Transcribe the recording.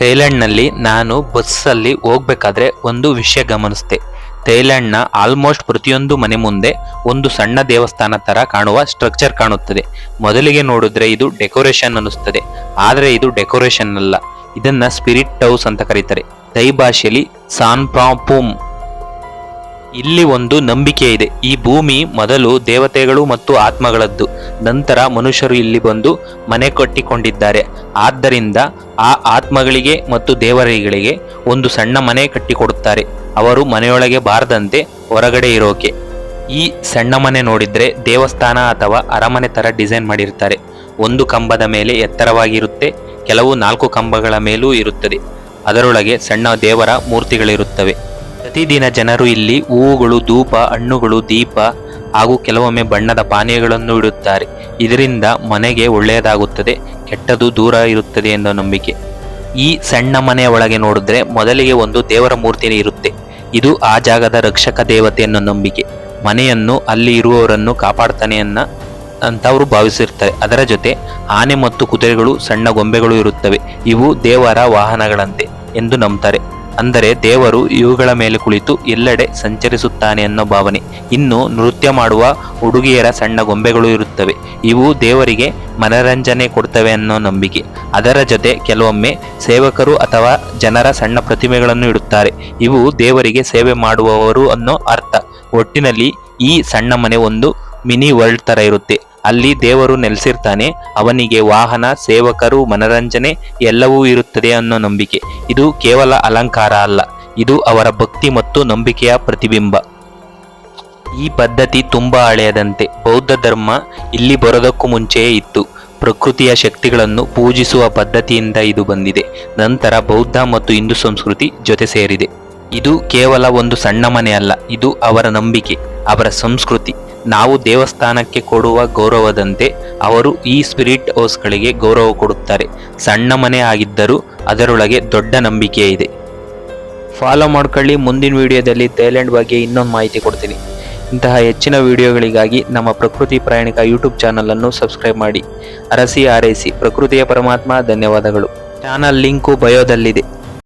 ಥೈಲ್ಯಾಂಡ್ನಲ್ಲಿ ನಾನು ಬಸ್ಸಲ್ಲಿ ಹೋಗ್ಬೇಕಾದ್ರೆ ಒಂದು ವಿಷಯ ಗಮನಿಸಿದೆ. ಥೈಲ್ಯಾಂಡ್ನ ಆಲ್ಮೋಸ್ಟ್ ಪ್ರತಿಯೊಂದು ಮನೆ ಮುಂದೆ ಒಂದು ಸಣ್ಣ ದೇವಸ್ಥಾನ ತರ ಕಾಣುವ ಸ್ಟ್ರಕ್ಚರ್ ಕಾಣುತ್ತದೆ. ಮೊದಲಿಗೆ ನೋಡಿದ್ರೆ ಇದು ಡೆಕೋರೇಷನ್ ಅನ್ನಿಸ್ತದೆ, ಆದರೆ ಇದು ಡೆಕೋರೇಷನ್ ಅಲ್ಲ. ಇದನ್ನ ಸ್ಪಿರಿಟ್ ಹೌಸ್ ಅಂತ ಕರೀತಾರೆ. ಥೈ ಭಾಷೆಯಲ್ಲಿ ಸಾನ್ಪ್ರಾಪುಮ್. ಇಲ್ಲಿ ಒಂದು ನಂಬಿಕೆ ಇದೆ. ಈ ಭೂಮಿ ಮೊದಲು ದೇವತೆಗಳು ಮತ್ತು ಆತ್ಮಗಳದ್ದು, ನಂತರ ಮನುಷ್ಯರು ಇಲ್ಲಿ ಬಂದು ಮನೆ ಕಟ್ಟಿಕೊಂಡಿದ್ದಾರೆ. ಆದ್ದರಿಂದ ಆ ಆತ್ಮಗಳಿಗೆ ಮತ್ತು ದೇವರುಗಳಿಗೆ ಒಂದು ಸಣ್ಣ ಮನೆ ಕಟ್ಟಿಕೊಡುತ್ತಾರೆ, ಅವರು ಮನೆಯೊಳಗೆ ಬಾರದಂತೆ ಹೊರಗಡೆ ಇರೋಕೆ. ಈ ಸಣ್ಣ ಮನೆ ನೋಡಿದ್ರೆ ದೇವಸ್ಥಾನ ಅಥವಾ ಅರಮನೆ ತರ ಡಿಸೈನ್ ಮಾಡಿರ್ತಾರೆ. ಒಂದು ಕಂಬದ ಮೇಲೆ ಎತ್ತರವಾಗಿರುತ್ತೆ, ಕೆಲವು 4 ಕಂಬಗಳ ಮೇಲೂ ಇರುತ್ತದೆ. ಅದರೊಳಗೆ ಸಣ್ಣ ದೇವರ ಮೂರ್ತಿಗಳಿರುತ್ತವೆ. ಪ್ರತಿದಿನ ಜನರು ಇಲ್ಲಿ ಹೂವುಗಳು, ಧೂಪ, ಹಣ್ಣುಗಳು, ದೀಪ ಹಾಗೂ ಕೆಲವೊಮ್ಮೆ ಬಣ್ಣದ ಪಾನೀಯಗಳನ್ನು ಇಡುತ್ತಾರೆ. ಇದರಿಂದ ಮನೆಗೆ ಒಳ್ಳೆಯದಾಗುತ್ತದೆ, ಕೆಟ್ಟದು ದೂರ ಇರುತ್ತದೆ ಎಂಬ ನಂಬಿಕೆ. ಈ ಸಣ್ಣ ಮನೆಯ ಒಳಗೆ ನೋಡಿದ್ರೆ ಮೊದಲಿಗೆ ಒಂದು ದೇವರ ಮೂರ್ತಿ ಇರುತ್ತೆ. ಇದು ಆ ಜಾಗದ ರಕ್ಷಕ ದೇವತೆ ಅನ್ನೋ ನಂಬಿಕೆ. ಮನೆಯನ್ನು, ಅಲ್ಲಿ ಇರುವವರನ್ನು ಕಾಪಾಡ್ತಾನೆ ಅಂತ ಅವರು ಭಾವಿಸಿರ್ತಾರೆ. ಅದರ ಜೊತೆ ಆನೆ ಮತ್ತು ಕುದುರೆಗಳು, ಸಣ್ಣ ಗೊಂಬೆಗಳು ಇರುತ್ತವೆ. ಇವು ದೇವರ ವಾಹನಗಳಂತೆ ಎಂದು ನಂಬ್ತಾರೆ. ಅಂದರೆ ದೇವರು ಇವುಗಳ ಮೇಲೆ ಕುಳಿತು ಎಲ್ಲೆಡೆ ಸಂಚರಿಸುತ್ತಾನೆ ಅನ್ನೋ ಭಾವನೆ. ಇನ್ನು ನೃತ್ಯ ಮಾಡುವ ಹುಡುಗಿಯರ ಸಣ್ಣ ಗೊಂಬೆಗಳು ಇರುತ್ತವೆ. ಇವು ದೇವರಿಗೆ ಮನರಂಜನೆ ಕೊಡ್ತವೆ ಅನ್ನೋ ನಂಬಿಕೆ. ಅದರ ಜೊತೆ ಕೆಲವೊಮ್ಮೆ ಸೇವಕರು ಅಥವಾ ಜನರ ಸಣ್ಣ ಪ್ರತಿಮೆಗಳನ್ನು ಇಡುತ್ತಾರೆ. ಇವು ದೇವರಿಗೆ ಸೇವೆ ಮಾಡುವವರು ಅನ್ನೋ ಅರ್ಥ. ಒಟ್ಟಿನಲ್ಲಿ ಈ ಸಣ್ಣ ಮನೆ ಒಂದು ಮಿನಿ ವರ್ಲ್ಡ್ ತರ ಇರುತ್ತೆ. ಅಲ್ಲಿ ದೇವರು ನೆಲೆಸಿರ್ತಾನೆ, ಅವನಿಗೆ ವಾಹನ, ಸೇವಕರು, ಮನರಂಜನೆ ಎಲ್ಲವೂ ಇರುತ್ತದೆ ಅನ್ನೋ ನಂಬಿಕೆ. ಇದು ಕೇವಲ ಅಲಂಕಾರ ಅಲ್ಲ, ಇದು ಅವರ ಭಕ್ತಿ ಮತ್ತು ನಂಬಿಕೆಯ ಪ್ರತಿಬಿಂಬ. ಈ ಪದ್ಧತಿ ತುಂಬಾ ಹಳೆಯದಂತೆ. ಬೌದ್ಧ ಧರ್ಮ ಇಲ್ಲಿ ಬರೋದಕ್ಕೂ ಮುಂಚೆಯೇ ಇತ್ತು. ಪ್ರಕೃತಿಯ ಶಕ್ತಿಗಳನ್ನು ಪೂಜಿಸುವ ಪದ್ಧತಿಯಿಂದ ಇದು ಬಂದಿದೆ. ನಂತರ ಬೌದ್ಧ ಮತ್ತು ಹಿಂದೂ ಸಂಸ್ಕೃತಿ ಜೊತೆ ಸೇರಿದೆ. ಇದು ಕೇವಲ ಒಂದು ಸಣ್ಣ ಮನೆ ಅಲ್ಲ, ಇದು ಅವರ ನಂಬಿಕೆ, ಅವರ ಸಂಸ್ಕೃತಿ. ನಾವು ದೇವಸ್ಥಾನಕ್ಕೆ ಕೊಡುವ ಗೌರವದಂತೆ ಅವರು ಈ ಸ್ಪಿರಿಟ್ ಹೌಸ್ಗಳಿಗೆ ಗೌರವ ಕೊಡುತ್ತಾರೆ. ಸಣ್ಣ ಮನೆ ಆಗಿದ್ದರೂ ಅದರೊಳಗೆ ದೊಡ್ಡ ನಂಬಿಕೆ ಇದೆ. ಫಾಲೋ ಮಾಡ್ಕೊಳ್ಳಿ. ಮುಂದಿನ ವಿಡಿಯೋದಲ್ಲಿ ಥೈಲ್ಯಾಂಡ್ ಬಗ್ಗೆ ಇನ್ನೊಂದು ಮಾಹಿತಿ ಕೊಡ್ತೀನಿ. ಇಂತಹ ಹೆಚ್ಚಿನ ವಿಡಿಯೋಗಳಿಗಾಗಿ ನಮ್ಮ ಪ್ರಕೃತಿ ಪ್ರಯಾಣಿಕ ಯೂಟ್ಯೂಬ್ ಚಾನಲನ್ನು ಸಬ್ಸ್ಕ್ರೈಬ್ ಮಾಡಿ. ಅರಸಿ ಆರೈಸಿ. ಪ್ರಕೃತಿಯ ಪರಮಾತ್ಮ. ಧನ್ಯವಾದಗಳು. Channel link ಬಯೋದಲ್ಲಿದೆ.